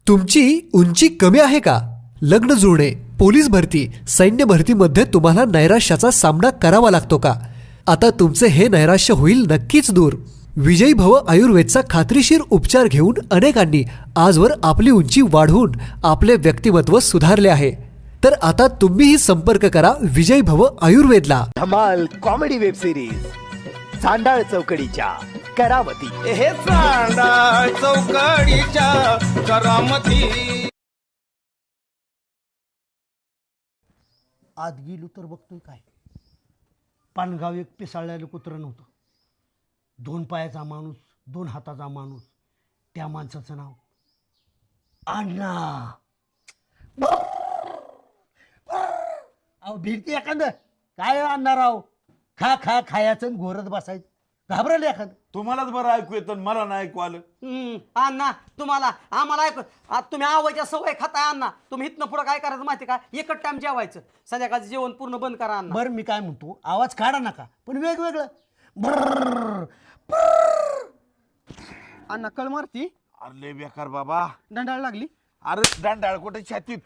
तुमची उंची कमी आहे का? लग्न जुळणे, पोलीस भरती, सैन्य भरतीमध्ये तुम्हाला नैराश्याचा सामना करावा लागतो का? आता तुमचे हे नैराश्य होईल नक्कीच दूर. विजयी भव आयुर्वेदचा खात्रीशीर उपचार घेऊन अनेकांनी आजवर आपली उंची वाढवून आपले व्यक्तिमत्व सुधारले आहे. तर आता तुम्हीही संपर्क करा विजयी भव आयुर्वेदला. धमाल कॉमेडी वेब सिरीज चांडाळ चौकडीच्या करामती. हे चांडाळ चौकडीच्या करामती. आत गेलो तर बघतोय काय, पानगाव एक पिसाळलेलं कुत्रं नव्हतं. 2 पायाचा माणूस, 2 हाताचा माणूस. त्या माणसाचं नाव अण्णा. अहो भिडती एखादं काय अण्णा राव, खा खा खायचं घोरत बसायचं. घाबरलं एखादं. तुम्हालाच बरं ऐकू येतं, मला नाही ऐकू आलं. अण्णा तुम्हाला आम्हाला ऐक, तुम्ही आवाच्या सवय खाताय अण्णा. तुम्ही इथनं पुढं काय करायचं माहिती का, एकच टाइम जेवायचं. संध्याकाळचं जेवण पूर्ण बंद करा अण्णा. बरं मी काय म्हणतो, आवाज काढा नका पण वेगवेगळं. अण्णा कळ मारती, अरे लय बेकार बाबा. दंडाळ लागली. अरे दांडाळ कुठे छातीत.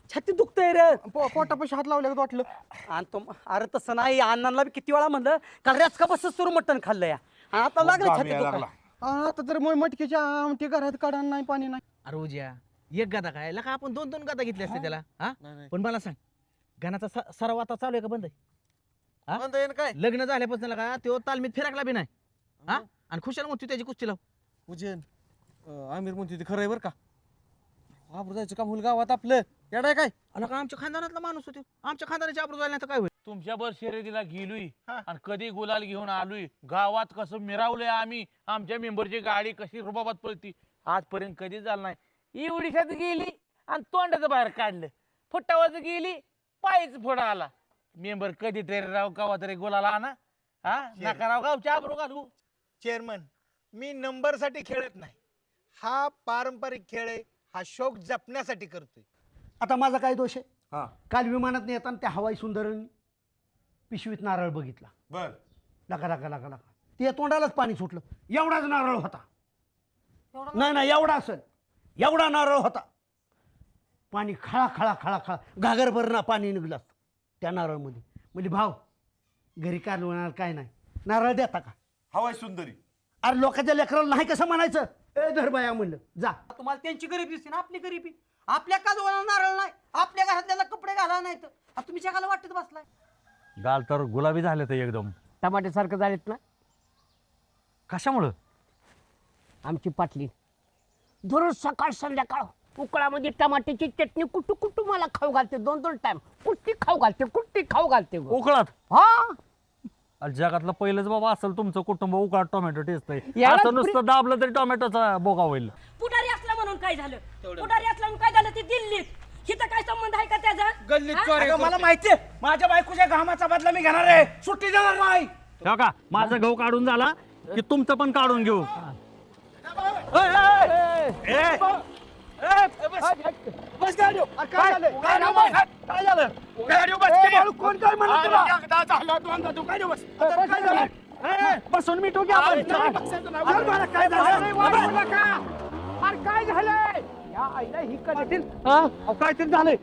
छाती दुखतंय रे. पोटापाशी हात लावले वाटलं. आणि तो अरे तसं नाही, अण्णांना बी किती वेळा म्हणलं काल रॅच का बस सुरू मटण खाल्लं या, आणि आता लागलं छाती दुखायला. आता तर मटकीच्या आमटी घरात काढा नाही, पाणी नाही. अरे उज्या, एक गादा काय लका आपण 2-2 गादा घेतले असते त्याला. हा पण मला सांग, गाण्याचा सराव आता चालू आहे का बंद आहे? बंद आहे ना काय? लग्न झाल्यापासून का तो तालमीत फिराकला बी नाही. हा आणि खुशाल म्हणतो त्याची कुस्ती लाव. उजैन आमिर म्हणते ते खरं आहे बरं का. आबरू जायचं का मुलगा गावात आपलं येडाय काय? अला का आमच्या खानदानातला माणूस होतो, आमच्या खानदानाची आबरू जायला नाही तर काय होईल? तुमच्यावर शर्यतीला गेलोय आणि कधी गुलाल घेऊन आलोय. गावात कसं मिरावलंय आम्ही, आमच्या मेंबरची गाडी कशी रुबाबात पळती आजपर्यंत कधीच झालं नाही. एवढीशात गेली आणि तोंडाचं बाहेर काढलं, फुटावाच गेली पायच फोडा आला. मेंबर कधी तरी राव गावा तरी गुलाला आणा. हा नका राव गावच्या आबरू घालू. चेअरमन, मी नंबरसाठी खेळत नाही. हा पारंपरिक खेळ आहे, हा शौक जपण्यासाठी करतोय. आता माझा काय दोष आहे? हा काल विमानात येताना त्या हवाई सुंदरनी पिशवीत नारळ बघितला. बर लका लका लका लका, ते तोंडालाच पाणी सुटलं. एवढाच नारळ होता. नाही नाही एवढा असेल, एवढा नारळ होता. पाणी खळा खळा खळा खळा घागरभर ना पाणी निघलं असतं त्या नारळमध्ये. म्हणजे भाव घरी कालवणार काय नाही, नारळ देता का? हवाय सुंदरी. अरे लोकांच्या लेकराला नाही कसं म्हणायचं? ए धरबाया म्हणलं जा. तुम्हाला त्यांची गरिबी दिसते ना, आपली गरिबी. आपल्या काजवाला नारळ नाही, आपल्या घरातल्याला कपडे घाला नाही तर तुम्ही जगाला वाटत बसलाय. गाल तर गुलाबी झाले तर एकदम टमाट्यासारखं झालेत ना कशामुळं? आमची पाटली दररोज सकाळ संध्याकाळ उकळामध्ये टमाट्याची चटणी कुटू कुटू मला खाऊ घालते. 2-2 टाइम कुट्टी खाऊ घालते, कुट्टी खाऊ घालते. उकळात हा जगातलं पहिलंच बाबा असेल तुमचं कुटुंब उकळात टोमॅटो टेस्ट आहे. याला असं नुसतं दाबलं तरी टोमॅटोचा बोगा होईल. पुढारी असला म्हणून काय झालं? पुढारी असला म्हणून काय झालं? ते दिल्लीत हिथं काय संबंध आहे का त्याचा? गल्लीत मला माहितीये, माझ्या बायकोच्या घामाचा बदला मी घेणार आहे. सुट्टी देणार नाही. हो का, माझा गहू काढून झाला की तुमचं पण काढून घेऊ. बस गाडीवर. काय झालं? काय झालं? गाडीवर बस. कोण काय म्हणलं तुला? झाला दोनदा तू गाडीवर बस. आता काय झालं? बसून मी टोक्या काय झालं? काय झालंय? या आईला ही कधी काहीतरी झालंय.